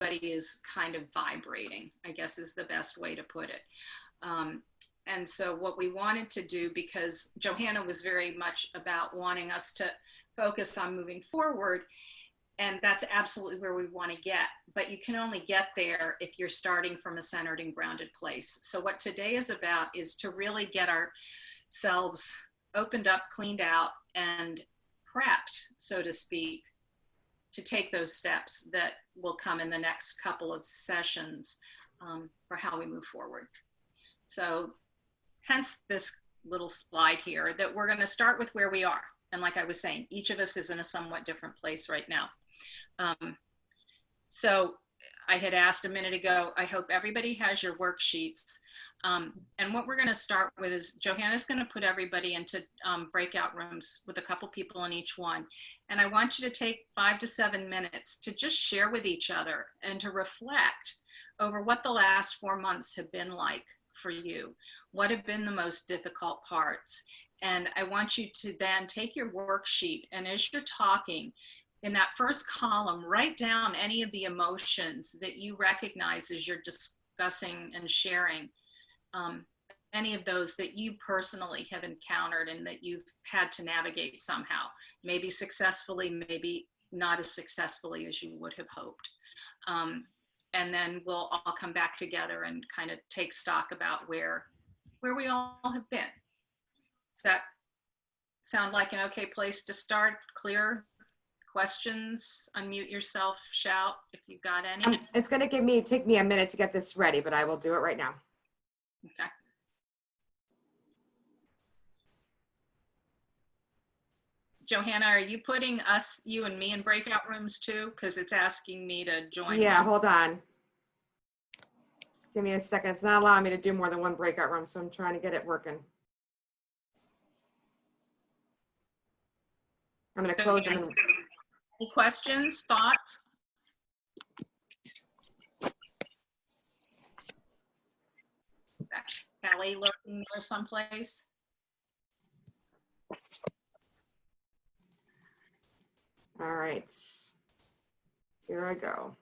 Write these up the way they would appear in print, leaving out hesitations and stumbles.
is kind of vibrating, I guess is the best way to put it. And so what we wanted to do, because Johanna was very much about wanting us to focus on moving forward, and that's absolutely where we want to get, but you can only get there if you're starting from a centered and grounded place. So what today is about is to really get ourselves opened up, cleaned out, and prepped, so to speak, to take those steps that will come in the next couple of sessions for how we move forward. So hence this little slide here, that we're going to start with where we are. And like I was saying, each of us is in a somewhat different place right now. So I had asked a minute ago, I hope everybody has your worksheets. And what we're going to start with is Johanna's going to put everybody into breakout rooms with a couple people in each one. And I want you to take 5 to 7 minutes to just share with each other and to reflect over what the last 4 months have been like for you. What have been the most difficult parts? And I want you to then take your worksheet, and as you're talking, in that first column, write down any of the emotions that you recognize as you're discussing and sharing, any of those that you personally have encountered and that you've had to navigate somehow, maybe successfully, maybe not as successfully as you would have hoped. And then we'll all come back together and kind of take stock about where we all have been. Does that sound like an okay place to start? Clear? Questions? Unmute yourself, shout if you've got any. It's going to take me a minute to get this ready, but I will do it right now. Okay. Johanna, are you putting us, you and me, in breakout rooms too? Because it's asking me to join. Yeah, one. hold on. Just give me a second. It's not allowing me to do more than one breakout room, so I'm trying to get it working. I'm going to close them. Any questions, thoughts? Kelly lurking there someplace? All right. Here I go.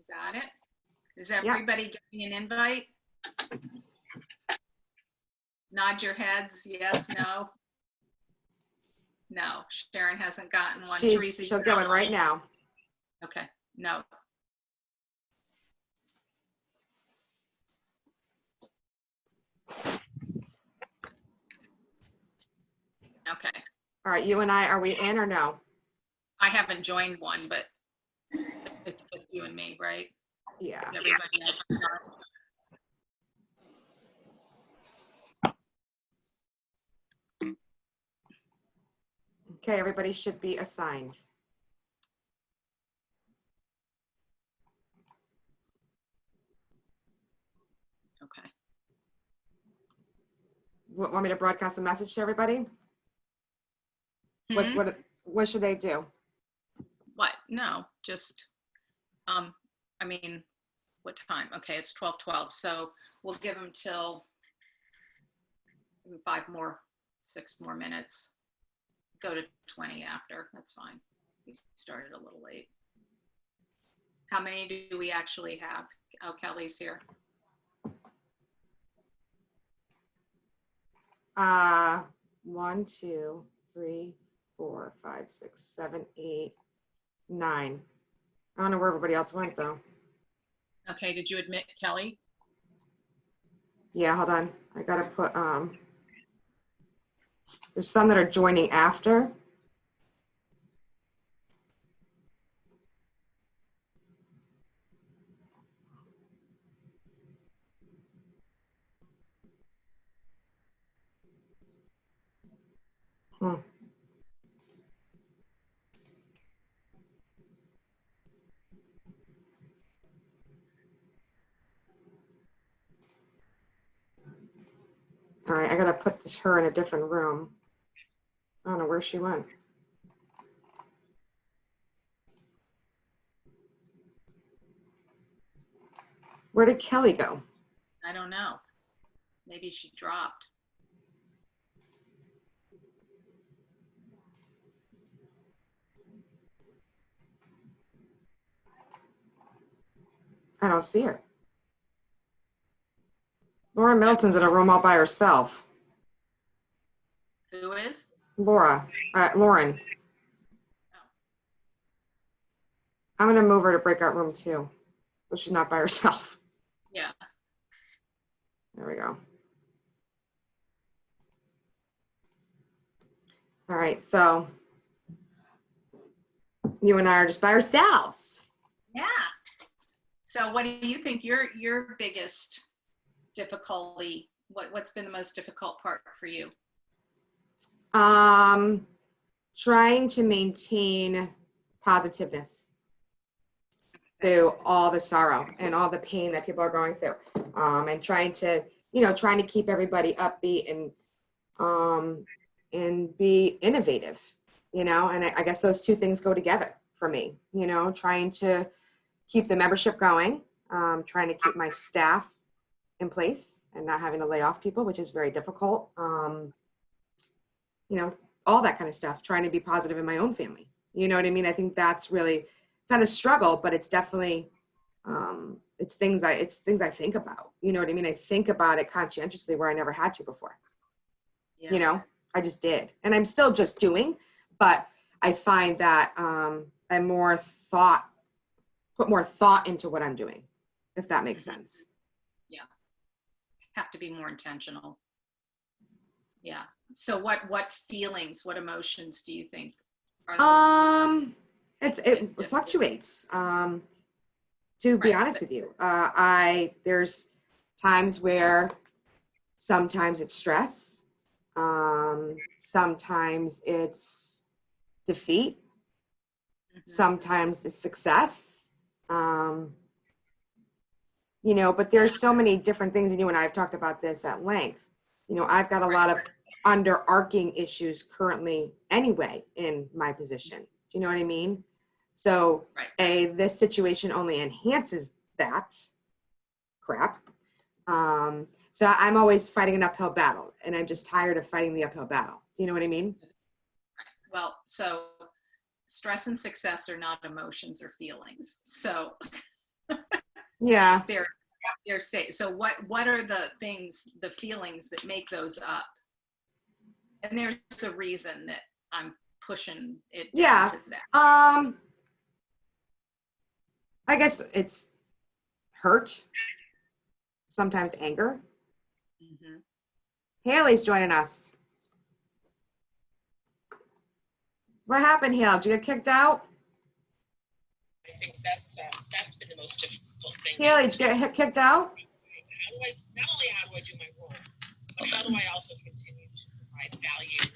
Got it. Is everybody getting an invite? Nod your heads, yes, no. No, Sharon hasn't gotten one. Teresa, She'll get one right now. Okay, no. Okay. All right, you and I, are we in or no? I haven't joined one, but it's just you and me, right? Yeah. Everybody else. Okay, everybody should be assigned. Okay. Want me to broadcast a message to everybody? What should they do? What? No, just, I mean, what time? Okay, it's 12:12, so we'll give them till 6 more minutes. Go to 20 after, that's fine. We started a little late. How many do we actually have? Oh, Kelly's here. 1, 2, 3, 4, 5, 6, 7, 8, 9. I don't know where everybody else went though. Okay, did you admit Kelly? Yeah, hold on. I gotta put, there's some that are joining after. All right, I gotta put her in a different room. I don't know where she went. Where did Kelly go? I don't know. Maybe she dropped. I don't see her. Laura Middleton's in a room all by herself. Who is? Lauren. I'm gonna move her to breakout room 2, so she's not by herself. Yeah. There we go. All right, so you and I are just by ourselves. Yeah. So what do you think your biggest difficulty, what's been the most difficult part for you? Trying to maintain positiveness through all the sorrow and all the pain that people are going through, and trying to keep everybody upbeat and be innovative, and I guess those two things go together for me, trying to keep the membership going, trying to keep my staff in place and not having to lay off people, which is very difficult. All that kind of stuff, trying to be positive in my own family. You know what I mean? I think that's really, it's not a struggle, but it's definitely, it's things I think about. You know what I mean? I think about it conscientiously where I never had to before. Yeah. I just did. And I'm still just doing, but I find that I put more thought into what I'm doing, if that makes sense. Yeah. Have to be more intentional. Yeah. So what feelings, what emotions do you think are it fluctuates. To be honest with you, there's times where sometimes it's stress, sometimes it's defeat, sometimes it's success, but there's so many different things, and you and I have talked about this at length. I've got a lot of underarching issues currently anyway in my position. Do you know what I mean? So this situation only enhances that crap. So I'm always fighting an uphill battle, and I'm just tired of fighting the uphill battle. Do you know what I mean? Well, so stress and success are not emotions or feelings. So yeah, they're state. So what are the feelings that make those up? And there's a reason that I'm pushing it down to that. I guess it's hurt, sometimes anger. Mm-hmm. Haley's joining us. What happened, Haley? Did you get kicked out? I think that's been the most difficult thing. Haley, did you get kicked out? Not only how do I do my role, but how do I also continue to provide value?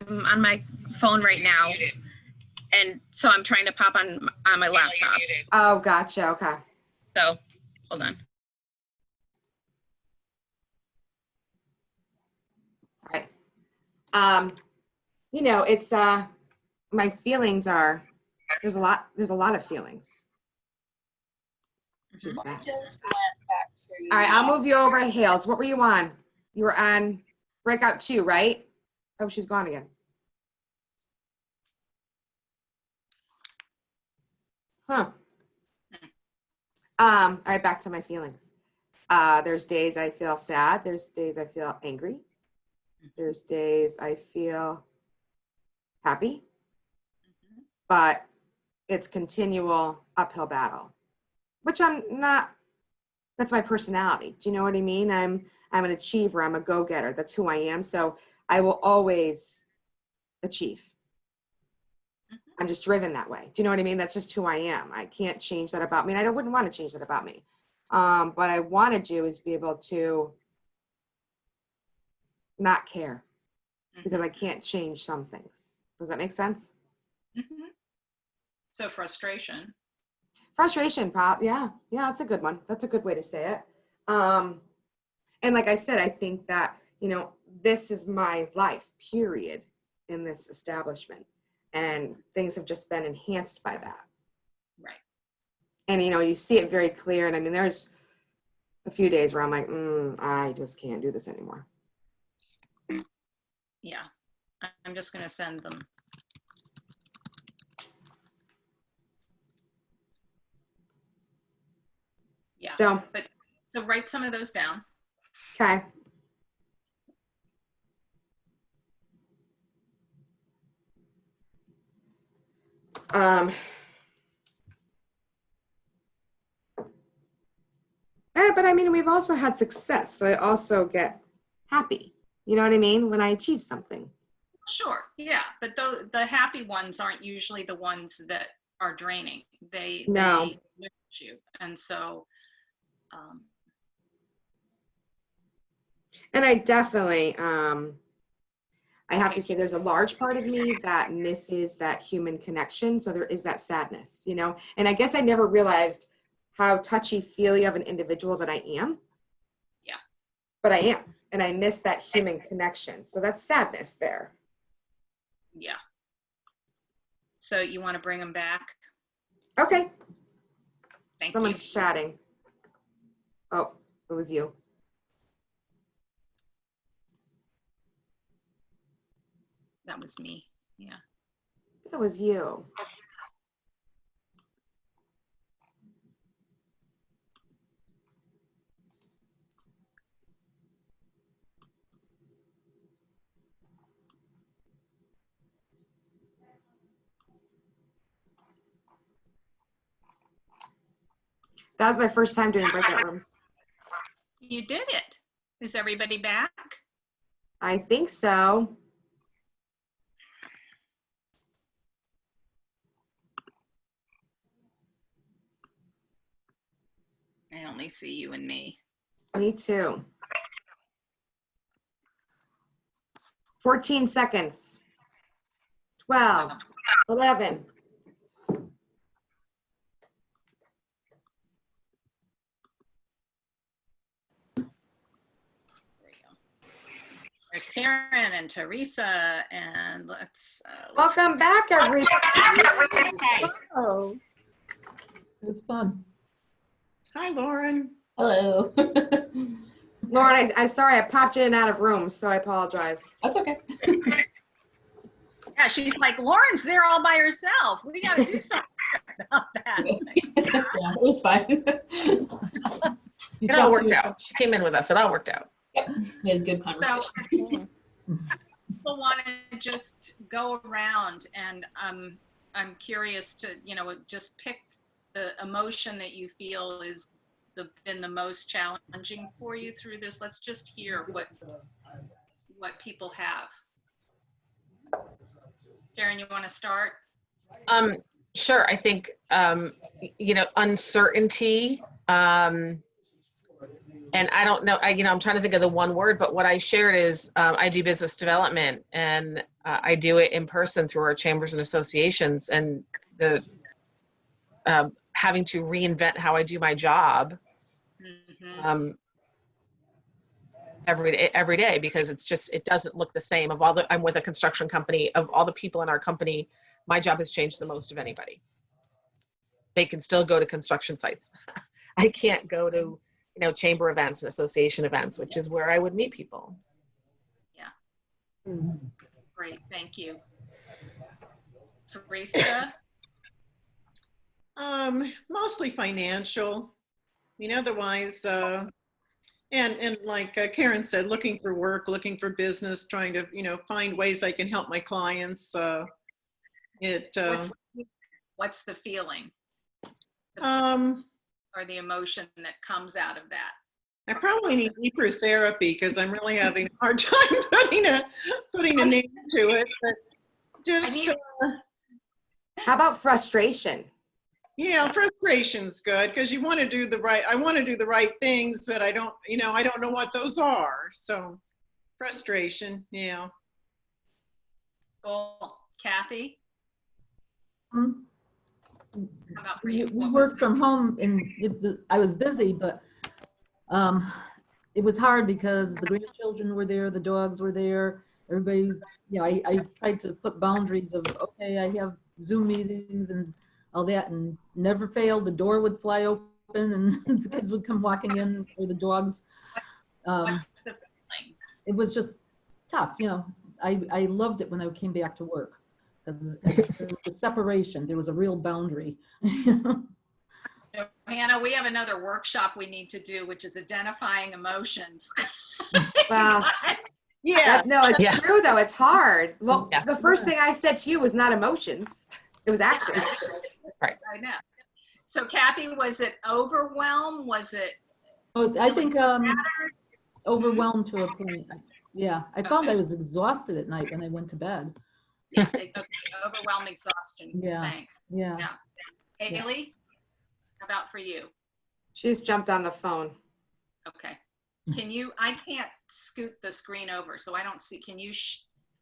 I'm on my phone right now, and so I'm trying to pop on my laptop. Oh, gotcha. Okay. So, hold on. All right. It's my feelings are there's a lot of feelings. Which is bad. All right, I'll move you over to Hales. What were you on? You were on breakout 2, right? Oh, she's gone again. Huh. All right, back to my feelings. There's days I feel sad. There's days I feel angry. There's days I feel happy, but it's continual uphill battle, which I'm not. That's my personality. Do you know what I mean? I'm an achiever. I'm a go-getter. That's who I am. So I will always achieve. I'm just driven that way. Do you know what I mean? That's just who I am. I can't change that about me, and I wouldn't want to change that about me. What I want to do is be able to not care, because I can't change some things. Does that make sense? Mm-hmm. So frustration. Frustration, yeah, that's a good one. That's a good way to say it. And like I said, I think that, this is my life, period, in this establishment. And things have just been enhanced by that. Right. And, you see it very clear. And I mean, there's a few days where I'm like, I just can't do this anymore. Yeah, I'm just gonna send them. Yeah, so write some of those down. Okay. But I mean, we've also had success, so I also get happy. You know what I mean? When I achieve something. Sure, yeah, but the happy ones aren't usually the ones that are draining. No. They lift you, and so. And I definitely, I have to say there's a large part of me that misses that human connection. So there is that sadness, you know, and I guess I never realized how touchy-feely of an individual that I am. Yeah. But I am, and I miss that human connection. So that's sadness there. Yeah. So you want to bring them back? Okay. Thank Someone's you. chatting. Oh, it was you. That was me. Yeah. That was you. That was my first time doing breakout rooms. You did it. Is everybody back? I think so. I only see you and me. Me too. 14 seconds. 12, 11. There's Karen and Teresa, and let's. Welcome back, everybody. Oh, it was fun. Hi, Lauren. Hello. Lauren, I'm sorry I popped you in and out of rooms, so I apologize. That's okay. Yeah, she's like, Lauren's there all by herself. We got to do something about that. Yeah, it was fine. It all worked out. She came in with us. It all worked out. Yep, we had a good So conversation. people want to just go around, and I'm curious to, just pick the emotion that you feel is been the most challenging for you through this. Let's just hear what people have. Karen, you want to start? Sure. I think, uncertainty, and I don't know, I'm trying to think of the one word, but what I shared is I do business development, and I do it in person through our chambers and associations, and the having to reinvent how I do my job every day, because it doesn't look the same. I'm with a construction company. Of all the people in our company, my job has changed the most of anybody. They can still go to construction sites. I can't go to, chamber events and association events, which is where I would meet people. Yeah. Great, thank you. Teresa? Mostly financial. Otherwise, and like Karen said, looking for work, looking for business, trying to, find ways I can help my clients. What's the feeling? Or the emotion that comes out of that? I probably need deeper therapy, because I'm really having a hard time putting a name to it. But just how about frustration? Frustration's good, because I want to do the right things, but I don't know what those are. So frustration, yeah. Cool. Kathy? How about for We you? worked from home, and I was busy, but it was hard because the grandchildren were there, the dogs were there, everybody, I tried to put boundaries of, okay, I have Zoom meetings and all that, and never failed. The door would fly open open and the kids would come walking in, or the dogs. What's the feeling? It was just tough, you know. I loved it when I came back to work, because the separation, there was a real boundary. Hannah, we have another workshop we need to do, which is identifying emotions. Wow. Yeah. No, it's Yeah. true though. It's hard. Well, Yeah. the first thing I said to you was not emotions. It was actions. I know. So Kathy, was it overwhelm? Was it? Oh, I think overwhelmed to a point. Yeah, I found I Okay. was exhausted at night when I went to bed. Yeah, okay, overwhelm, exhaustion. Yeah. Thanks. Yeah. Yeah. Haley, how about for you? She's jumped on the phone. Okay. Can you, I can't scoot the screen over, so I don't see, can you,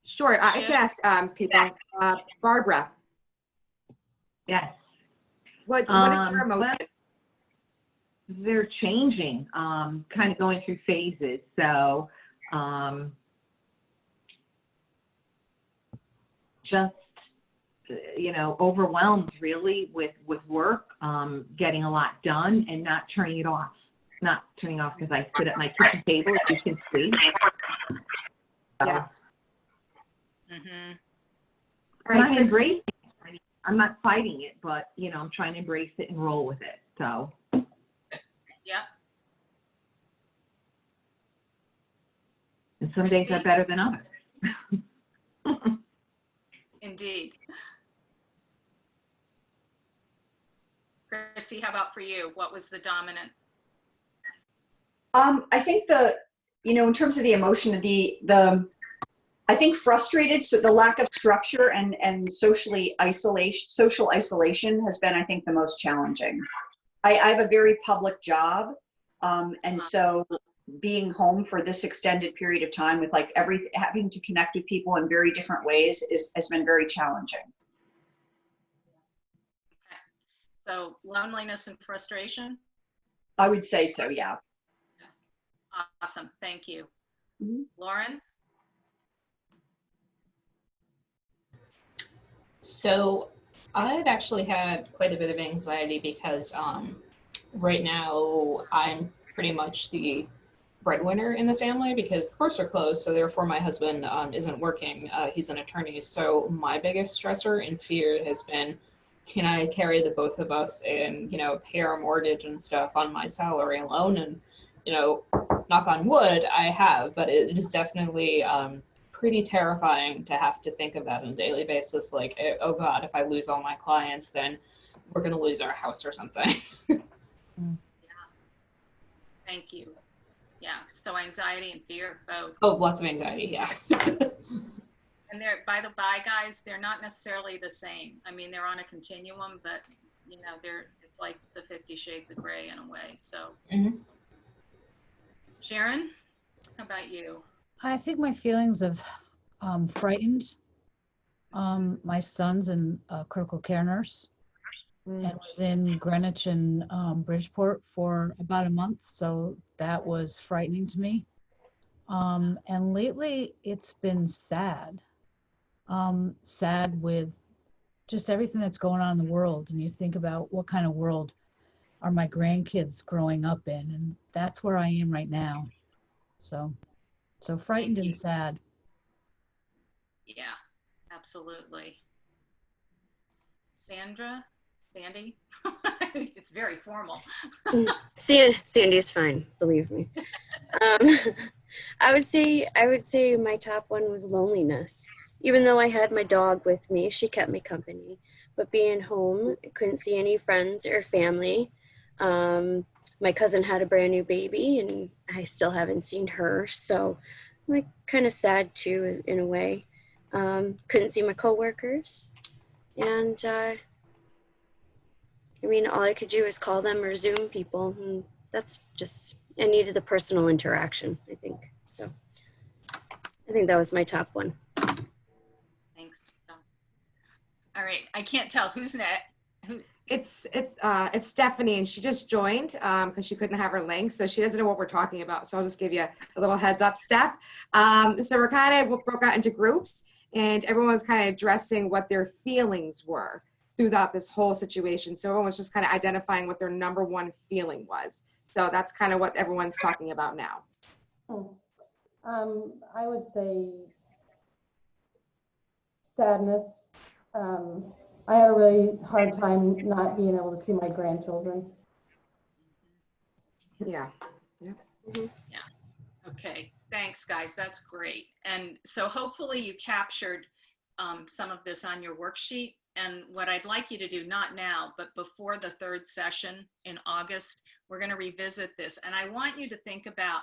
Sure, I can ask people. Barbara, Yes, what is your well, emotion? they're changing, kind of going through phases. So just, you know, overwhelmed really with work, getting a lot done and not turning it off. Not turning off because I sit at my kitchen table, as you can see. Yeah. mm-hmm. All right, I'm Christy? embracing it. I'm not fighting it, but, you know, I'm trying to embrace it and roll with it. So. Yep. And some days are Christy? better than others. Indeed. Christy, how about for you? What was the dominant? I think in terms of the emotion, I think frustrated, so the lack of structure and social isolation has been, I think, the most challenging. I have a very public job, and so being home for this extended period of time with like having to connect with people in very different ways has been very challenging. Okay. So loneliness and frustration? I would say so, yeah. Awesome, thank you. Mhm. Lauren? So I've actually had quite a bit of anxiety because right now I'm pretty much the breadwinner in the family because the courts are closed. So therefore my husband isn't working. He's an attorney. So my biggest stressor and fear has been, can I carry the both of us and, pay our mortgage and stuff on my salary alone? And, knock on wood, I have, but it is definitely pretty terrifying to have to think about on a daily basis. Like, oh God, if I lose all my clients, then we're going to lose our house or something. Thank you. Yeah, so anxiety and fear, both. Oh, lots of anxiety, yeah. And they're, by the by, guys, they're not necessarily the same. I mean, they're on a continuum, but, it's like the 50 Shades of Grey in a way, so. Mhm. Sharon, how about you? I think my feelings of frightened. My son's in a critical care nurse and was in Greenwich and Bridgeport for about a month. So that was frightening to me. And lately it's been sad. Sad with just everything that's going on in the world. And you think about what kind of world are my grandkids growing up in? And that's where I am right now. So frightened Thank you. and sad. Yeah, absolutely. Sandra, Sandy? It's very formal. Sandy's fine, believe me. I would say my top one was loneliness. Even though I had my dog with me, she kept me company. But being home, I couldn't see any friends or family. My cousin had a brand new baby and I still haven't seen her. So I'm like kind of sad too, in a way. Couldn't see my coworkers. And all I could do is call them or Zoom people. And that's just, I needed the personal interaction, I think. So I think that was my top one. Thanks. All right, I can't tell who's next. It's Stephanie, and she just joined because she couldn't have her link, so she doesn't know what we're talking about. So I'll just give you a little heads up, Steph. So we're kind of broke out into groups, and everyone was kind of addressing what their feelings were. throughout this whole situation. So everyone was just kind of identifying what their number one feeling was. So that's kind of what everyone's talking about now. I would say sadness. I had a really hard time not being able to see my grandchildren. Yeah. Okay, thanks, guys. That's great. And so hopefully you captured some of this on your worksheet. And what I'd like you to do, not now, but before the third session in August, we're going to revisit this. And I want you to think about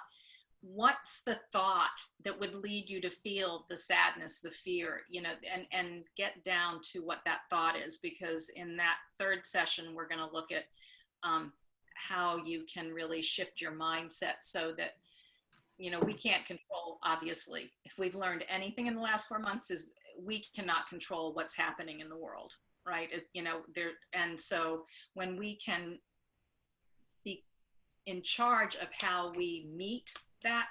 what's the thought that would lead you to feel the sadness, the fear, you know, and get down to what that thought is, because in that third session, we're going to look at how you can really shift your mindset so that, you know, we can't control, obviously. If we've learned anything in the last 4 months is we cannot control what's happening in the world, right? You know, and so when we can be in charge of how we meet that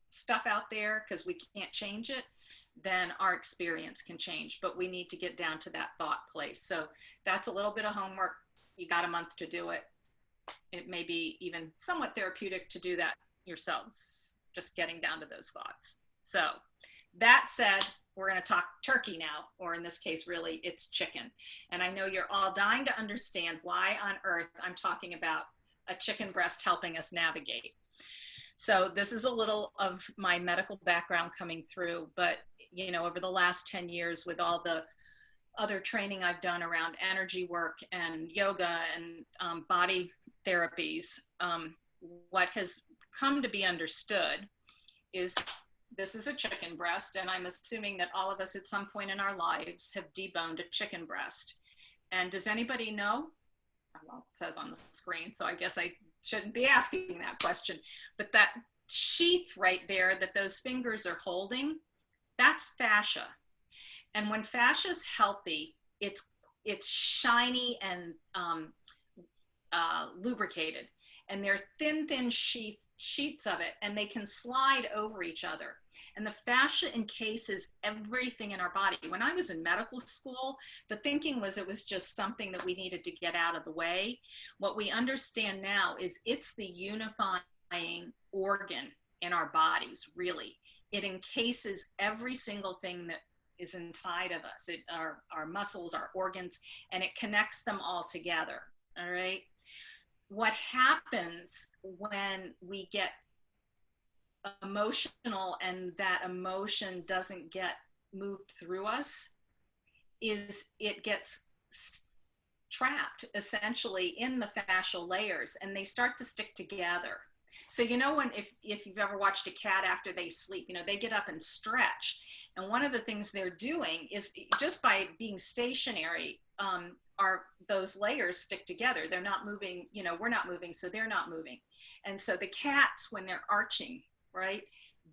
stuff out there, because we can't change it, then our experience can change. But we need to get down to that thought place. So that's a little bit of homework. You got a month to do it. It may be even somewhat therapeutic to do that yourselves, just getting down to those thoughts. So that said, we're going to talk turkey now, or in this case, really, it's chicken. And I know you're all dying to understand why on earth I'm talking about a chicken breast helping us navigate. So this is a little of my medical background coming through, but you know, over the last 10 years with all the other training I've done around energy work and yoga and body therapies, what has come to be understood is this is a chicken breast, and I'm assuming that all of us at some point in our lives have deboned a chicken breast. And does anybody know? Well, it says on the screen, so I guess I shouldn't be asking that question, but that sheath right there that those fingers are holding, that's fascia. And when fascia is healthy, it's shiny and lubricated, and they're thin sheets of it, and they can slide over each other. And the fascia encases everything in our body. When I was in medical school, the thinking was it was just something that we needed to get out of the way. What we understand now is it's the unifying organ in our bodies, really. It encases every single thing that is inside of us, our muscles, our organs, and it connects them all together, all right? What happens when we get emotional and that emotion doesn't get moved through us is it gets trapped essentially in the fascial layers, and they start to stick together. So you know, when if you've ever watched a cat after they sleep, you know, they get up and stretch, and one of the things they're doing is just by being stationary, those layers stick together. They're not moving, you know, we're not moving, so they're not moving. And so the cats, when they're arching, right,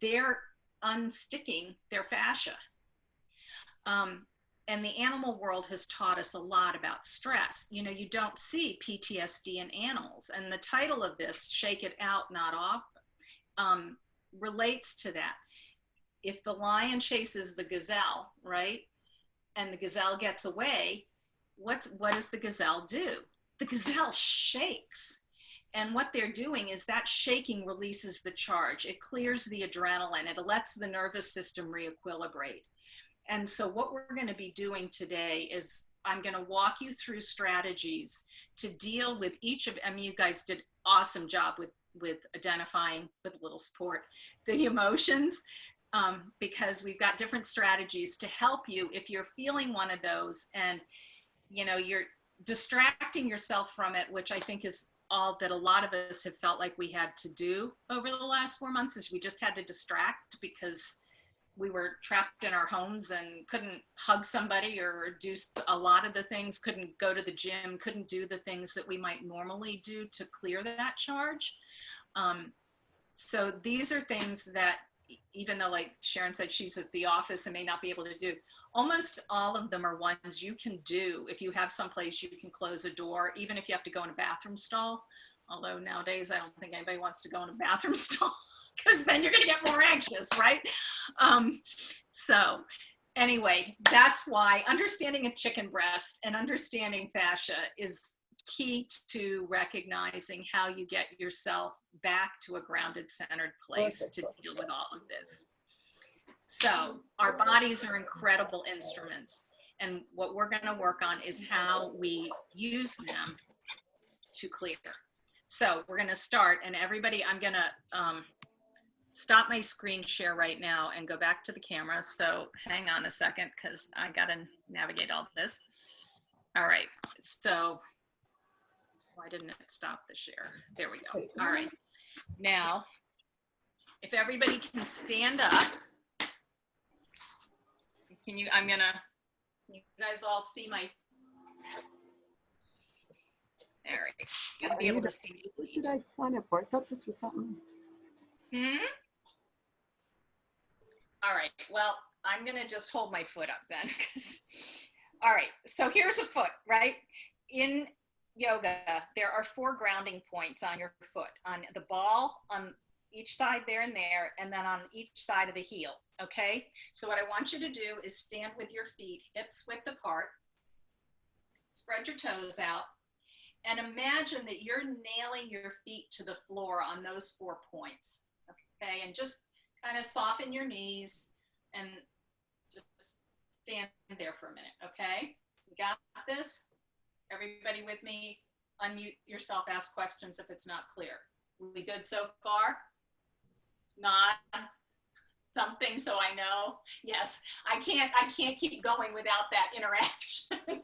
they're unsticking their fascia. And the animal world has taught us a lot about stress. You know, you don't see PTSD in animals. And the title of this, Shake It Out, Not Off, relates to that. If the lion chases the gazelle, right, and the gazelle gets away, what does the gazelle do? The gazelle shakes. And what they're doing is that shaking releases the charge. It clears the adrenaline. It lets the nervous system re-equilibrate. And so what we're going to be doing today is I'm going to walk you through strategies to deal with each of, I mean, you guys did an awesome job with identifying, with a little support, the emotions, because we've got different strategies to help you if you're feeling one of those and, you know, you're distracting yourself from it, which I think is all that a lot of us have felt like we had to do over the last 4 months, is we just had to distract because we were trapped in our homes and couldn't hug somebody or do a lot of the things, couldn't go to the gym, couldn't do the things that we might normally do to clear that charge. So these are things that, even though, like Sharon said, she's at the office and may not be able to do, almost all of them are ones you can do. If you have someplace you can close a door, even if you have to go in a bathroom stall, although nowadays I don't think anybody wants to go in a bathroom stall because then you're going to get more anxious, right? Anyway, that's why understanding a chicken breast and understanding fascia is key to recognizing how you get yourself back to a grounded, centered place to deal with all of this. So our bodies are incredible instruments. And what we're going to work on is how we use them to clear. So we're going to start, and everybody, I'm going to stop my screen share right now and go back to the camera. So hang on a second, because I got to navigate all this. All right. So why didn't it stop the share? There we go. All right. Now, if everybody can stand up, can you, you guys all see my, there we go. Gotta be able to see me. What did I sign up for? I thought this was something. All right, well, I'm gonna just hold my foot up then. All right, so here's a foot, right? In yoga, there are 4 grounding points on your foot, on the ball, on each side there, and then on each side of the heel, okay? So what I want you to do is stand with your feet hips width apart, spread your toes out, and imagine that you're nailing your feet to the floor on those 4 points, okay? And just kind of soften your knees and just stand there for a minute, okay? You got this? Everybody with me? Unmute yourself, ask questions if it's not clear. We good so far? Not something, so I know. Yes, I can't keep going without that interaction.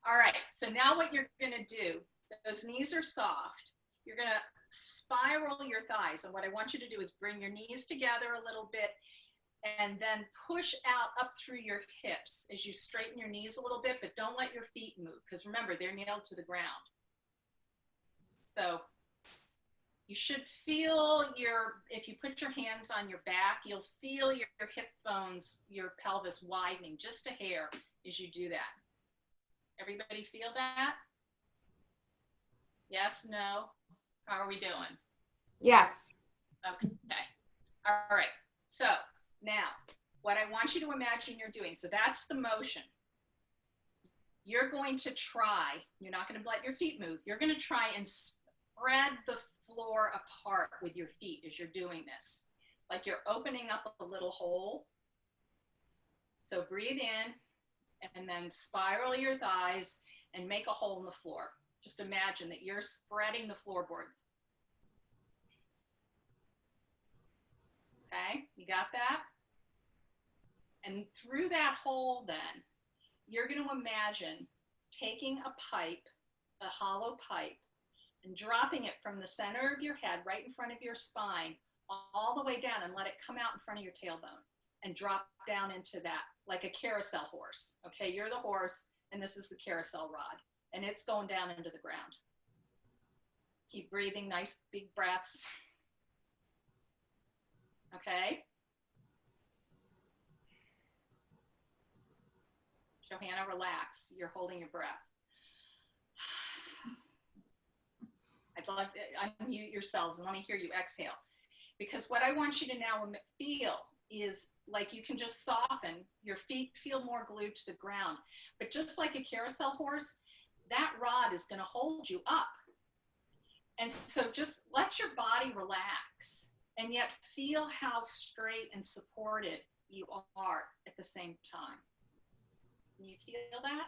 All right, so now what you're gonna do, those knees are soft. You're gonna spiral your thighs. And what I want you to do is bring your knees together a little bit and then push out up through your hips as you straighten your knees a little bit, but don't let your feet move, because remember, they're nailed to the ground. So you should feel if you put your hands on your back, you'll feel your hip bones, your pelvis widening just a hair as you do that. Everybody feel that? Yes, no? How are we doing? Yes. Okay. All right. So now what I want you to imagine you're doing, so that's the motion. You're going to try, you're not going to let your feet move. You're going to try and spread the floor apart with your feet as you're doing this. Like you're opening up a little hole. So breathe in and then spiral your thighs and make a hole in the floor. Just imagine that you're spreading the floorboards. Okay, you got that? And through that hole then, you're going to imagine taking a pipe, a hollow pipe, and dropping it from the center of your head, right in front of your spine, all the way down, and let it come out in front of your tailbone and drop down into that, like a carousel horse. Okay, you're the horse, and this is the carousel rod, and it's going down into the ground. Keep breathing, nice big breaths. Okay. Johanna, relax. You're holding your breath. I'd like to unmute yourselves and let me hear you exhale. Because what I want you to now feel is like you can just soften, your feet feel more glued to the ground. But just like a carousel horse, that rod is going to hold you up. And so just let your body relax and yet feel how straight and supported you are at the same time. Can you feel that?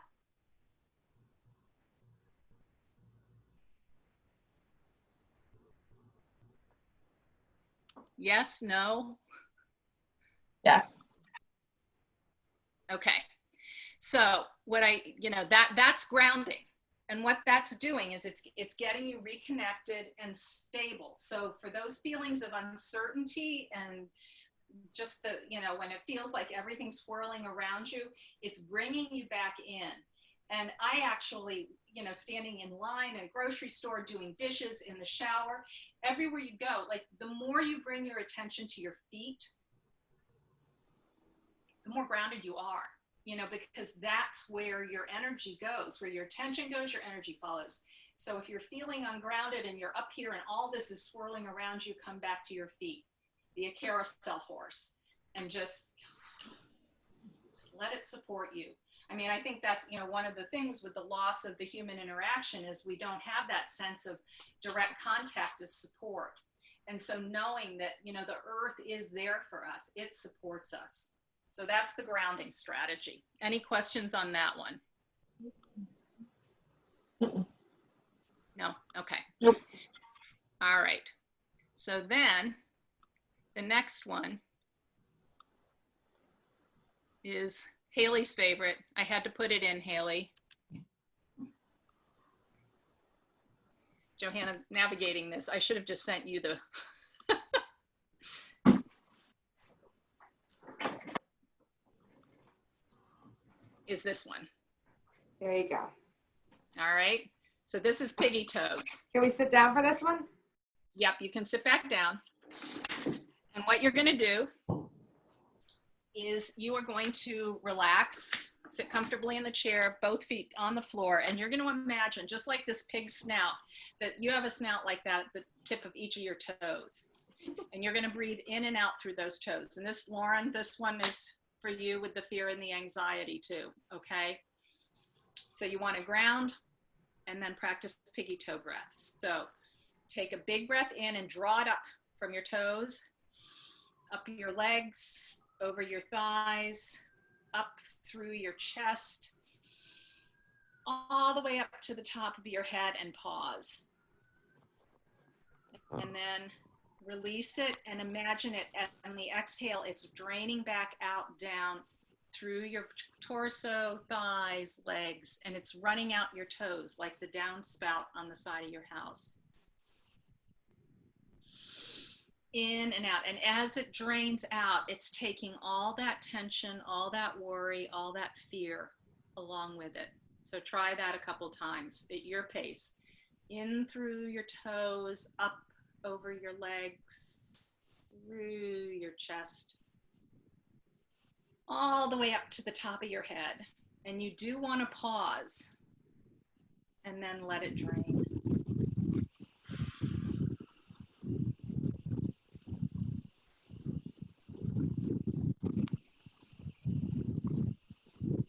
Yes, no? Yes. Okay. So what that's grounding. And what that's doing is it's getting you reconnected and stable. So for those feelings of uncertainty and just when it feels like everything's swirling around you, it's bringing you back in. And I actually, standing in line at a grocery store, doing dishes, in the shower, everywhere you go, like the more you bring your attention to your feet, the more grounded you are, because that's where your energy goes, where your attention goes, your energy follows. So if you're feeling ungrounded and you're up here and all this is swirling around you, come back to your feet. Be a carousel horse and just Just let it support you. I mean, I think that's, one of the things with the loss of the human interaction is we don't have that sense of direct contact as support. And so knowing that, the earth is there for us, it supports us. So that's the grounding strategy. Any questions on that one? No? Okay. Nope. All right. So then the next one is Haley's favorite. I had to put it in, Haley. Johanna navigating this. I should have just sent you the. Is this one. There you go. All right. So this is Piggy Toes. Can we sit down for this one? Yep, you can sit back down. And what you're going to do is you are going to relax, sit comfortably in the chair, both feet on the floor, and you're going to imagine, just like this pig's snout, that you have a snout like that at the tip of each of your toes. And you're going to breathe in and out through those toes. And this, Lauren, this one is for you with the fear and the anxiety too, okay? So you want to ground and then practice piggy toe breaths. So take a big breath in and draw it up from your toes, up your legs, over your thighs, up through your chest, all the way up to the top of your head, and pause. And then release it and imagine it on the exhale, it's draining back out, down through your torso, thighs, legs, and it's running out your toes like the downspout on the side of your house. In and out. And as it drains out, it's taking all that tension, all that worry, all that fear along with it. So try that a couple times at your pace. In through your toes, up over your legs, through your chest, all the way up to the top of your head. And you do want to pause and then let it drain.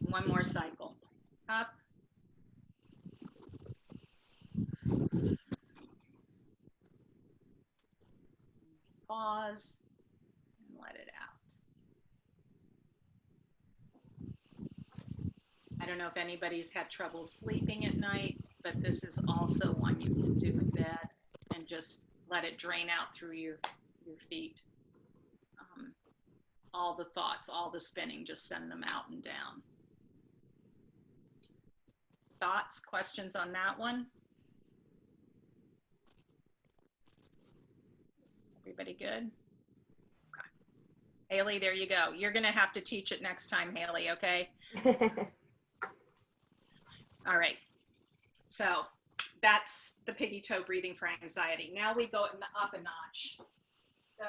One more cycle. Up. Pause and let it out. I don't know if anybody's had trouble sleeping at night, but this is also one you can do in bed and just let it drain out through your feet. All the thoughts, all the spinning, just send them out and down. Thoughts, questions on that one? Everybody good? Okay. Haley, there you go. You're going to have to teach it next time, Haley, okay? All right. So that's the piggy toe breathing for anxiety. Now we go up a notch. So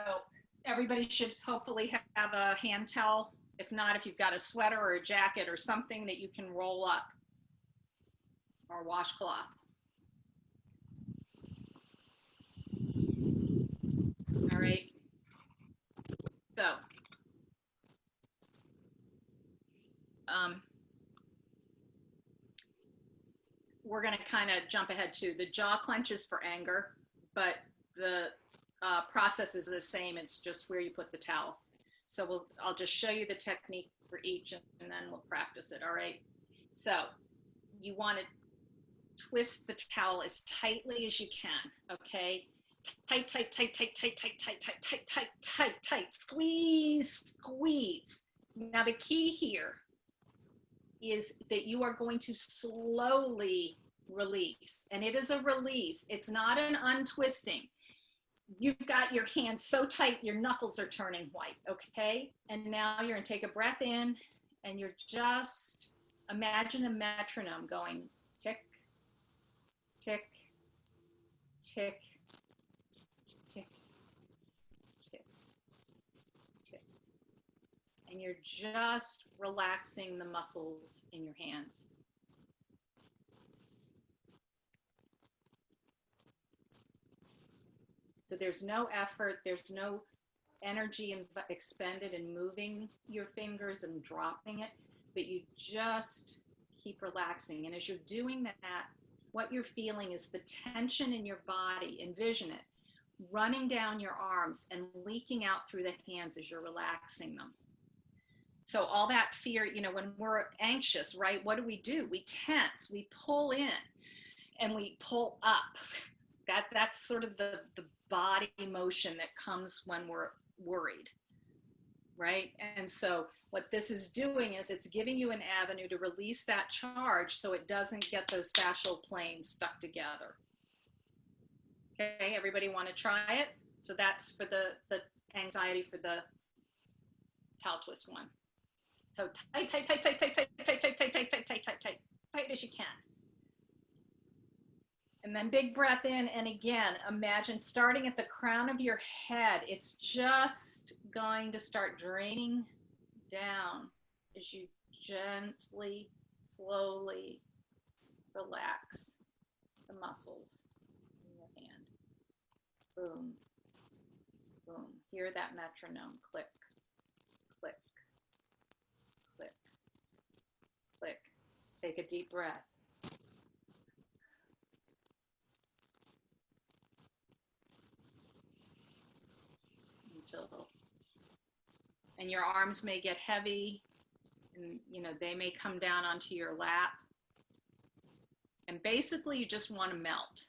everybody should hopefully have a hand towel. If not, if you've got a sweater or a jacket or something that you can roll up, or washcloth. All right. So, we're going to kind of jump ahead to the jaw clenches for anger, but the process is the same. It's just where you put the towel. So I'll just show you the technique for each and then we'll practice it. All right. So you want to twist the towel as tightly as you can, okay? Tight, tight, tight, tight, tight, tight, tight, tight, tight, tight, tight, tight. Squeeze, squeeze. Now the key here is that you are going to slowly release, and it is a release. It's not an untwisting. You've got your hands so tight, your knuckles are turning white, okay? And now you're gonna take a breath in, and you're just, imagine a metronome going tick, tick, tick, tick, tick, tick. And you're just relaxing the muscles in your hands. So there's no effort, there's no energy expended in moving your fingers and dropping it, but you just keep relaxing. And as you're doing that, what you're feeling is the tension in your body. Envision it running down your arms and leaking out through the hands as you're relaxing them. So all that fear, you know, when we're anxious, right, what do? We tense, we pull in and we pull up. That's sort of the body motion that comes when we're worried, right? And so what this is doing is it's giving you an avenue to release that charge so it doesn't get those fascial planes stuck together. Okay, everybody want to try it? So that's for the anxiety for the towel twist one. So tight, tight, tight, tight, tight, tight, tight, tight, tight, tight, tight, tight, tight, tight, tight, tight as you can. And then big breath in, and again, imagine starting at the crown of your head. It's just going to start draining down as you gently, slowly relax the muscles in your hand. Boom, boom. Hear that metronome, click, click, click, click. Take a deep breath. And your arms may get heavy, and you know they may come down onto your lap, and basically you just want to melt.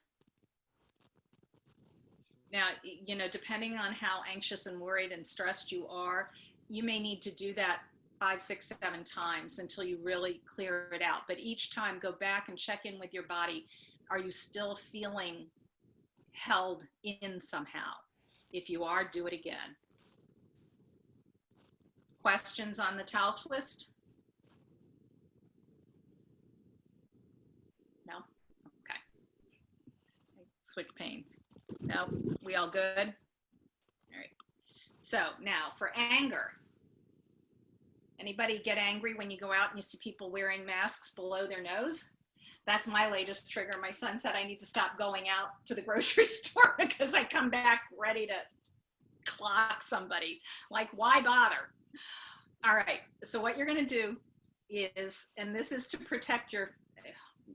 Now, you know, depending on how anxious and worried and stressed you are, you may need to do that 5, 6, 7 times until you really clear it out. But each time, go back and check in with your body. Are you still feeling held in somehow? If you are, do it again. Questions on the towel twist? No? Okay. Switch panes. No? We all good? All right. So now for anger. Anybody get angry when you go out and you see people wearing masks below their nose? That's my latest trigger. My son said I need to stop going out to the grocery store because I come back ready to clock somebody. Like, why bother? All right, so what you're gonna do is, and this is to protect your,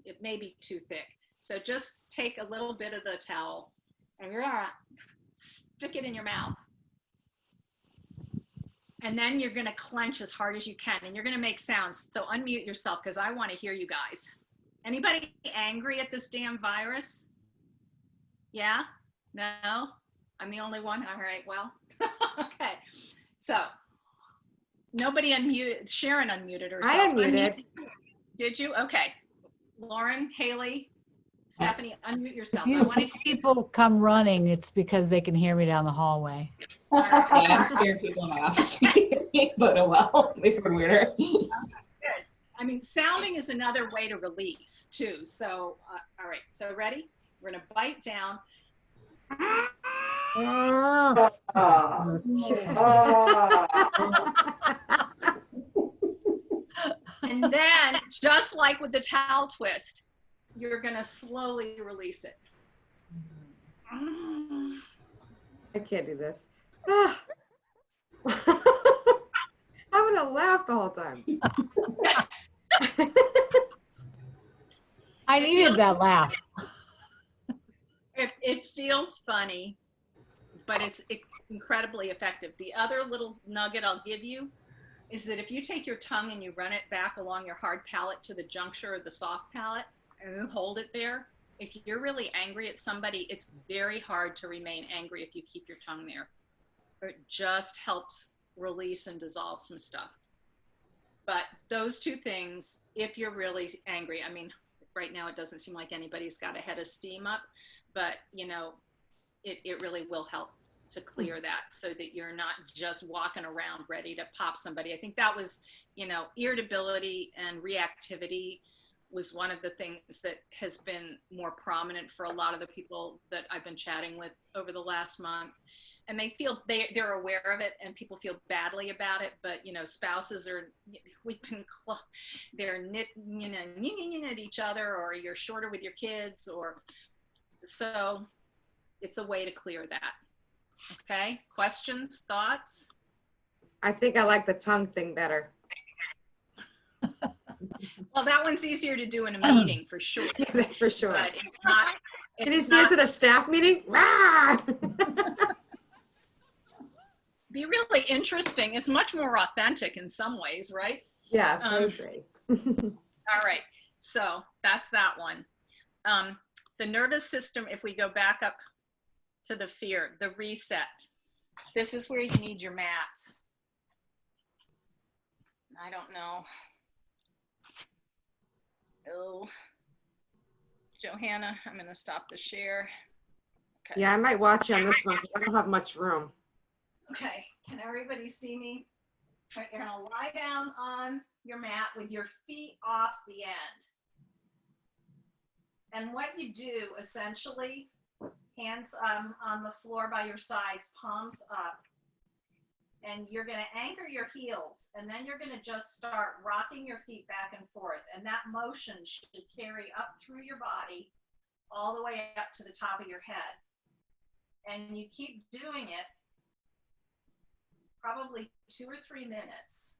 it may be too thick, so just take a little bit of the towel and you're gonna stick it in your mouth. And then you're gonna clench as hard as you can, and you're gonna make sounds. So unmute yourself because I wanna hear you guys. Anybody angry at this damn virus? Yeah? No? I'm the only one? All right, well, okay. So, nobody unmuted, Sharon unmuted herself. I unmuted. Did you? Okay. Lauren, Haley, Stephanie, unmute yourselves. If you see people come running, it's because they can hear me down the hallway. Yeah, I'm scared people in my office can hear me, but oh well, we've heard weirder. Good. I mean, sounding is another way to release too. So, all right, so ready? We're gonna bite down. And then, just like with the towel twist, you're gonna slowly release it. I can't do this. I'm gonna laugh the whole time. I needed that laugh. It feels funny, but it's incredibly effective. The other little nugget I'll give you is that if you take your tongue and you run it back along your hard palate to the juncture of the soft palate and then hold it there, if you're really angry at somebody, it's very hard to remain angry if you keep your tongue there. It just helps release and dissolve some stuff. But those two things, if you're really angry, I mean, right now it doesn't seem like anybody's got a head of steam up, but you know, it really will help to clear that so that you're not just walking around ready to pop somebody. I think that was, you know, irritability and reactivity was one of the things that has been more prominent for a lot of the people that I've been chatting with over the last month. And they feel they're aware of it and people feel badly about it, but you know, spouses are, they're knitting at each other, or you're shorter with your kids, or so it's a way to clear that. Okay, questions, thoughts? I think I like the tongue thing better. Well, that one's easier to do in a meeting for sure. Yeah, that's for sure. But it's not. Can you It's see us not at a staff meeting? Rah! be really interesting. It's much more authentic in some ways, right? Yes, I agree. All right, so that's that one. The nervous system, if we go back up to the fear, the reset, this is where you need your mats. I don't know. Oh, Johanna, I'm going to stop the share. Okay. Yeah, I might watch you on this one because I don't have much room. Okay, can everybody see me? All right, you're going to lie down on your mat with your feet off the end. And what you do essentially, hands on the floor by your sides, palms up, and you're going to anchor your heels, and then you're going to just start rocking your feet back and forth, and that motion should carry up through your body all the way up to the top of your head. And you keep doing it probably 2 or 3 minutes.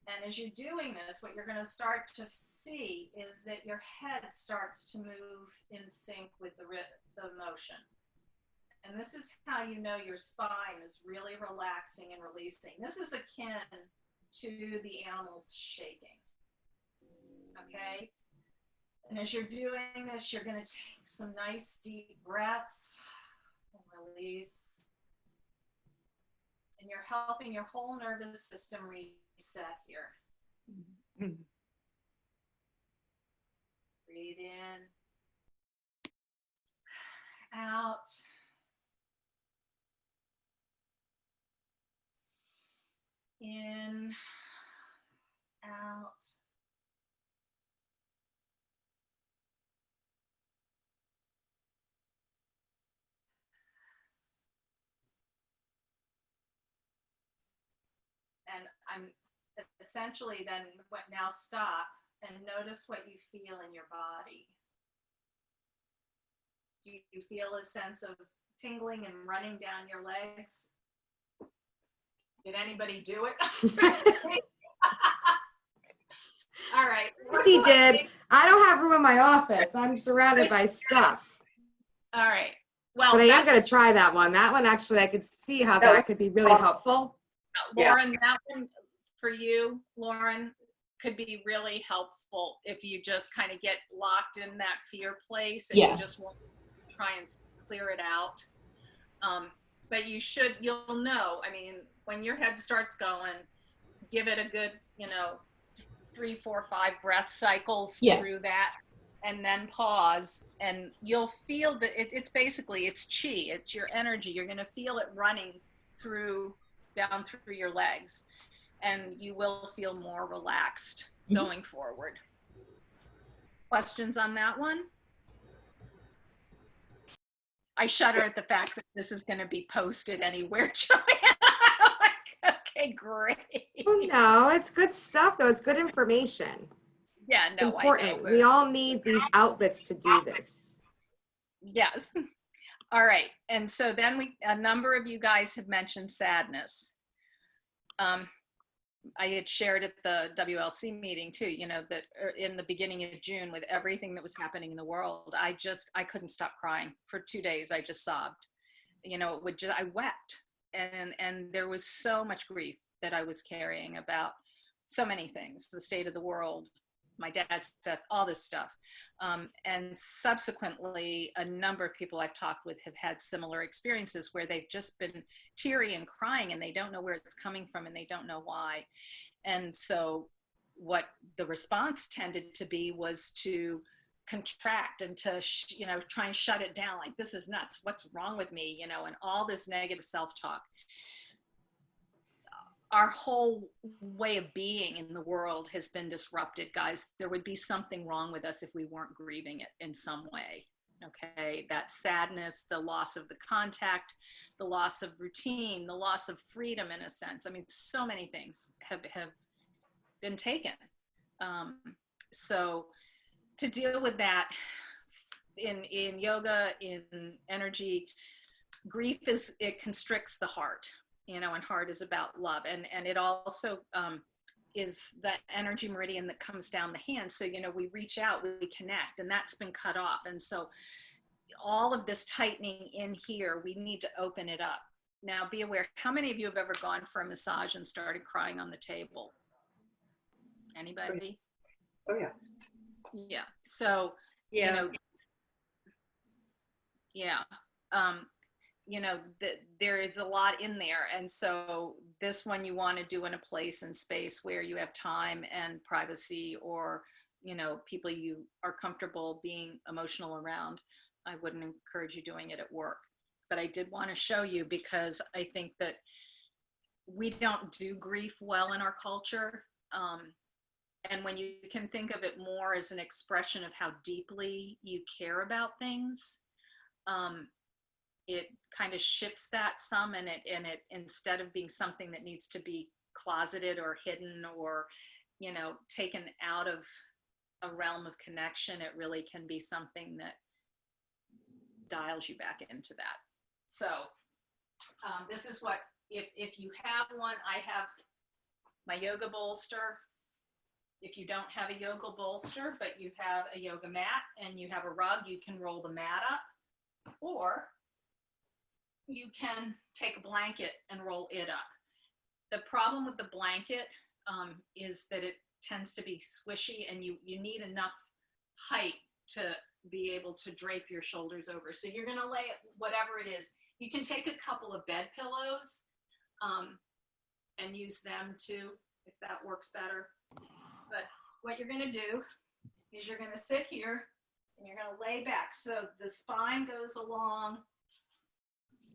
And as you're doing this, what you're going to start to see is that your head starts to move in sync with the motion. And this is how you know your spine is really relaxing and releasing. This is akin to the animals shaking. Okay? And as you're doing this, you're going to take some nice deep breaths and release. And you're helping your whole nervous system reset here. Mm-hmm. Breathe in, out. In, out. And I'm essentially then now stop and notice what you feel in your body. Do you feel a sense of tingling and running down your legs? Did anybody do it? All right. He did. I don't have room in my office. I'm surrounded by stuff. All right. Well, but I am going to try that one. That one, actually, I could see how that could be really helpful. Lauren, that one for you, Lauren, could be really helpful if you just kind of get locked in that fear place and you just want to try and clear it out. But you'll know, I mean, when your head starts going, give it a good, 3, 4, 5 breath cycles through that, and then pause, and you'll feel that it's basically, it's chi, it's your energy. You're going to feel it running down through your legs, and you will feel more relaxed going forward. Questions on that one? I shudder at the fact that this is going to be posted anywhere, Joanna. Okay, great. Oh, no, it's good stuff, though. It's good information. Yeah, It's no, important. I know, We all need these outlets to do this. Yes. All right. And so then a number of you guys have mentioned sadness. I had shared at the WLC meeting too, that in the beginning of June, with everything that was happening in the world, I couldn't stop crying for 2 days. I just sobbed, I wept. And there was so much grief that I was carrying about so many things, the state of the world, my dad's death, all this stuff. And subsequently, a number of people I've talked with have had similar experiences where they've just been teary and crying and they don't know where it's coming from and they don't know why. And so what the response tended to be was to contract and to, try and shut it down. Like, this is nuts. What's wrong with me? And all this negative self-talk. Our whole way of being in the world has been disrupted, guys. There would be something wrong with us if we weren't grieving it in some way. Okay, that sadness, the loss of the contact, the loss of routine, the loss of freedom in a sense. I mean, so many things have been taken. So to deal with that in yoga, in energy, grief it constricts the heart, you know, and heart is about love. And it also is that energy meridian that comes down the hand. So, you know, we reach out, we connect, and that's been cut off. And so all of this tightening in here, we need to open it up. Now, be aware, how many of you have ever gone for a massage and started crying on the table? Anybody? Oh, yeah. Yeah. So, Yeah. you know, yeah. You know, there is a lot in there. And so this one you want to do in a place and space where you have time and privacy, or, you know, people you are comfortable being emotional around. I wouldn't encourage you doing it at work. But I did want to show you because I think that we don't do grief well in our culture. And when you can think of it more as an expression of how deeply you care about things, it kind of shifts that some, and it instead of being something that needs to be closeted or hidden or, you know, taken out of a realm of connection, it really can be something that dials you back into that. So this is what, if you have one, I have my yoga bolster. If you don't have a yoga bolster, but you have a yoga mat and you have a rug, you can roll the mat up, or you can take a blanket and roll it up. The problem with the blanket is that it tends to be squishy, and you need enough height to be able to drape your shoulders over. So you're gonna lay it, whatever it is. You can take a couple of bed pillows and use them too, if that works better. But what you're gonna do is you're gonna sit here and you're gonna lay back. So the spine goes along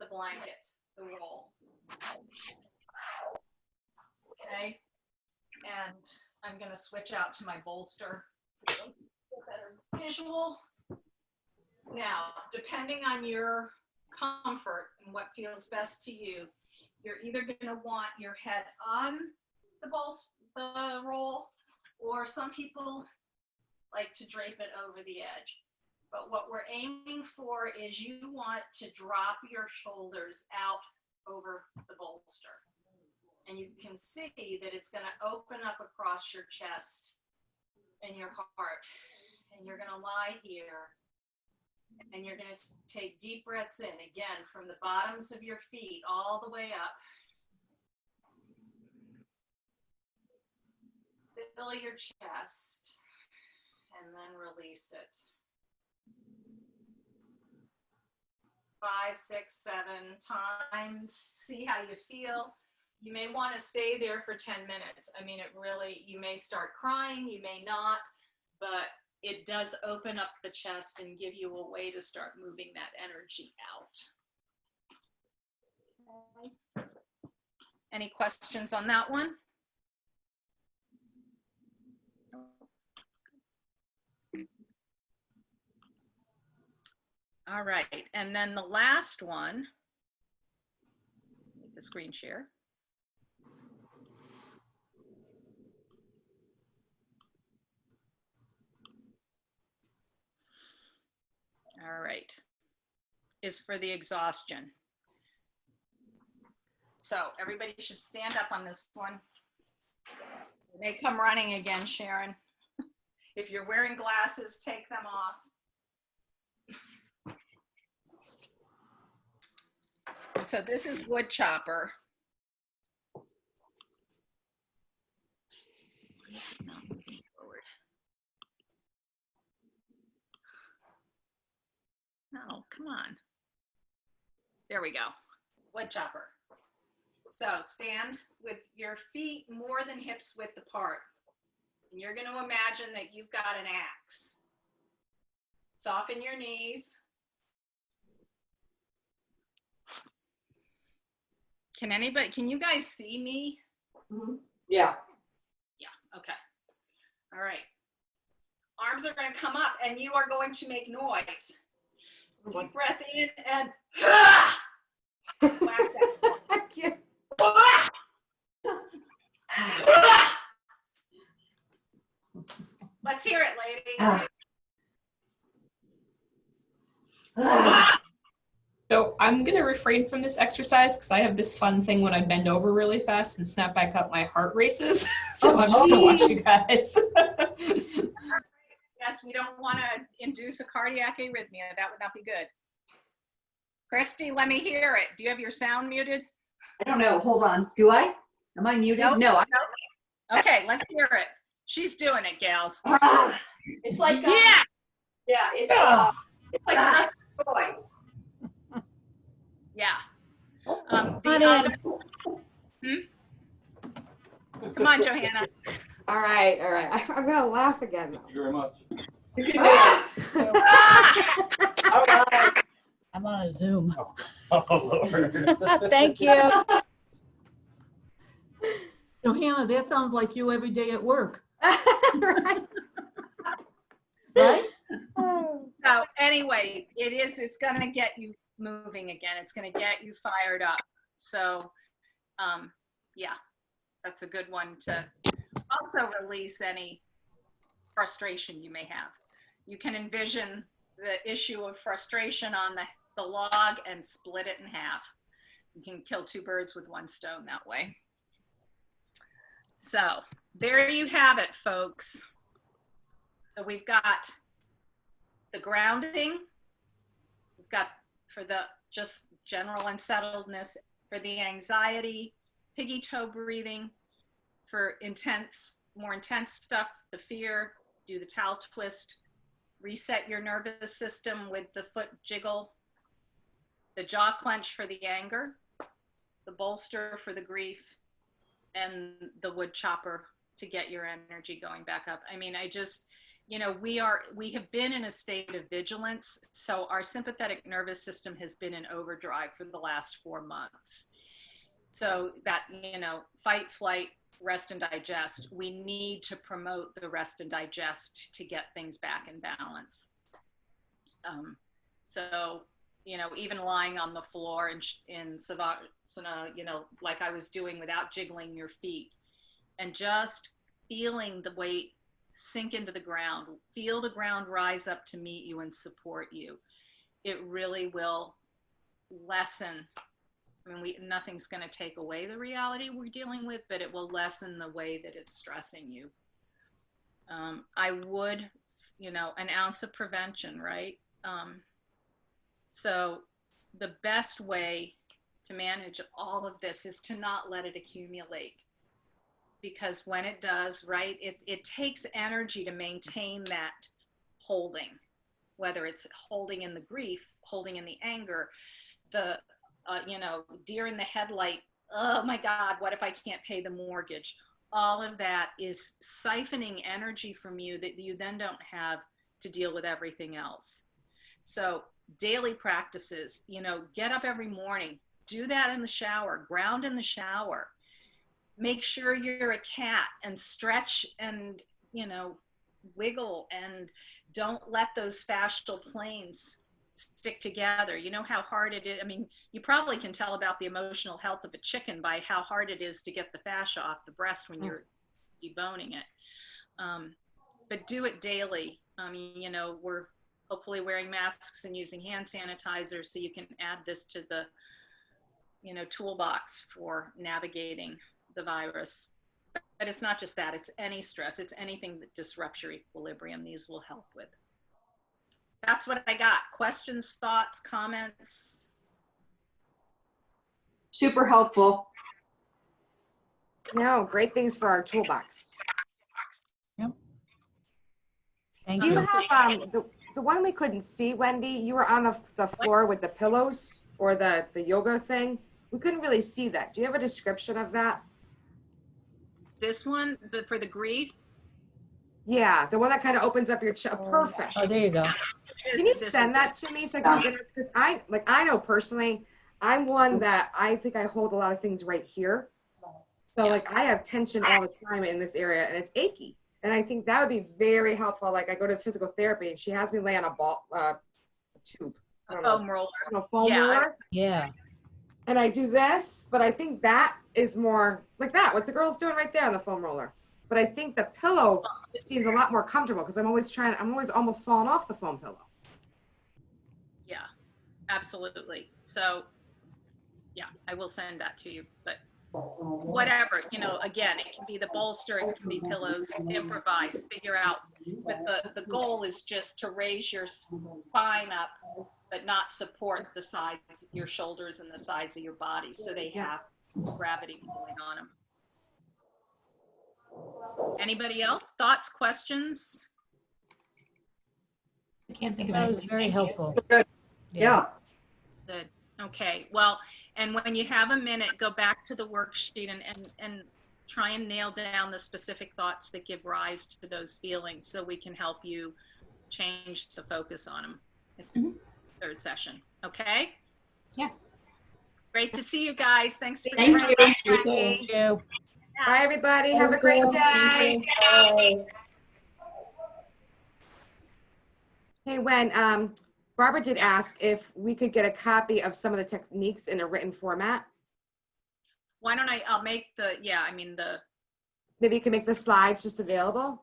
the blanket, the roll. Okay, and I'm gonna switch out to my bolster to get a better visual. Now, depending on your comfort and what feels best to you, you're either gonna want your head on the roll, or some people like to drape it over the edge. But what we're aiming for is you want to drop your shoulders out over the bolster. And you can see that it's going to open up across your chest and your heart. And you're going to lie here. And you're going to take deep breaths in, again, from the bottoms of your feet all the way up. Fill your chest and then release it. 5, 6, 7 times. See how you feel. You may want to stay there for 10 minutes. I mean, it really, you may start crying, you may not, but it does open up the chest and give you a way to start moving that energy out. Okay. Any questions on that one? All right, and then the last one, make the screen share. All right, is for the exhaustion. So everybody should stand up on this one. They come running again, Sharon. If you're wearing glasses, take them off. And so this is wood chopper. Why is it not moving forward? No, come on. There we go. Wood chopper. So stand with your feet more than hips width apart. And you're going to imagine that you've got an axe. Soften your knees. Can you guys see me? Mm-hmm. Yeah. Yeah, okay. All right. Arms are going to come up and you are going to make noise. Deep breath in and whack that. Let's hear it, ladies. So I'm I'm going to refrain from this exercise because I have this fun thing when I bend over really fast and snap back up, my heart races. So I'm just going to watch you guys. Yes, we don't want to induce a cardiac arrhythmia. That would not be good. Christy, let me hear it. Do you have your sound muted? I don't know. Hold on. Do I? Am I muted? Nope. No. Okay, let's hear it. She's doing it, gals. It's like Yeah. yeah. It's like a toy. Yeah. Come on in. Come on, Johanna. All right. I'm gonna laugh again though. Thank you very much. You can do it. All right. I'm on a Zoom. Oh, Lord. Thank you. Johanna, that sounds like you every day at work, Right? right? So anyway, it's going to get you moving again. It's going to get you fired up. So yeah, that's a good one to also release any frustration you may have. You can envision the issue of frustration on the log and split it in half. You can kill two birds with one stone that way. So there you have it, folks. So we've got the grounding, we've got for the just general unsettledness, for the anxiety, piggy toe breathing, for more intense stuff, the fear, do the towel twist, reset your nervous system with the foot jiggle, the jaw clench for the anger, the bolster for the grief, and the wood chopper to get your energy going back up. I mean, we have been in a state of vigilance. So our sympathetic nervous system has been in overdrive for the last 4 months. So that, fight, flight, rest and digest, we need to promote the rest and digest to get things back in balance. So, even lying on the floor in Savasana, like I was doing without jiggling your feet, and just feeling the weight sink into the ground, feel the ground rise up to meet you and support you. It really will lessen. I mean, nothing's going to take away the reality we're dealing with, but it will lessen the way that it's stressing you. I would, an ounce of prevention, right? So the best way to manage all of this is to not let it accumulate. Because when it does, right, it takes energy to maintain that holding, whether it's holding in the grief, holding in the anger, the, deer in the headlight, oh my God, what if I can't pay the mortgage? All of that is siphoning energy from you that you then don't have to deal with everything else. So daily practices, get up every morning, do that in the shower, ground in the shower. Make sure you're a cat and stretch and, wiggle, and don't let those fascial planes stick together. You know how hard it is. I mean, you probably can tell about the emotional health of a chicken by how hard it is to get the fascia off the breast when you're deboning it. But do it daily. I mean, we're hopefully wearing masks and using hand sanitizer, so you can add this to the, toolbox for navigating the virus. But it's not just that, it's any stress, it's anything that disrupts your equilibrium, these will help with. That's what I got. Questions, thoughts, comments? Super helpful. No, great things for our toolbox. Yep. Thank Do you you. have the one we couldn't see, Wendy? You were on the floor with the pillows, or the yoga thing. We couldn't really see that. Do you have a description of that? This one, for the grief? Yeah, the one that kind of opens up your chest. Perfect. Oh, there you go. Can you send that to me so I can get it? Because I know personally, I'm one that I think I hold a lot of things right here. So I have tension all the time in this area, and it's achy. And I think that would be very helpful. Like, I go to physical therapy and she has me lay on a tube. A foam roller. Foam roller. Yeah. And I do this, but I think that is more like that, what the girl's doing right there on the foam roller. But I think the pillow seems a lot more comfortable because I'm always almost falling off the foam pillow. Yeah, absolutely. So Yeah, I will send that to you, but whatever, you know, again, it can be the bolster, it can be pillows, improvise, figure out. But the goal is just to raise your spine up, but not support the sides, your shoulders and the sides of your body, so they have gravity pulling on them. Anybody else? Thoughts, questions? I can't think of That was anything. very Thank you. helpful. Yeah. Good. Okay. Well, and when you have a minute, go back to the worksheet and try and nail down the specific thoughts that give rise to those feelings so we can help you change the focus on them. It's the third session. Okay? Yeah. Great to see you guys. Thanks for Thank your you. time. You too. Thank you. Bye, everybody. Have a great day. Thank you. Bye. Hey, when Barbara did ask if we could get a copy of some of the techniques in a written format. Why don't I'll make the, Maybe you can make the slides just available.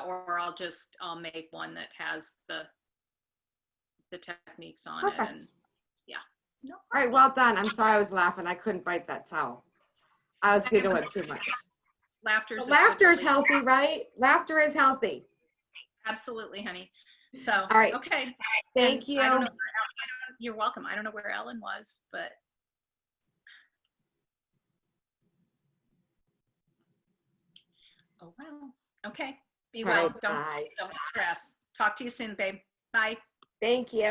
or I'll make one that has the techniques on Perfect. it. And yeah. No All right, well done. I'm sorry I was laughing. I couldn't bite that towel. I was giggling too much. Laughter's But a good laughter is release. healthy, right? Laughter is healthy. Absolutely, honey. So, All right. okay. Thank And you. I don't know you're welcome. I don't know where Ellen was, but. Oh, wow. Okay. Be All right, well. bye. Don't stress. Talk to you soon, babe. Bye. Thank you.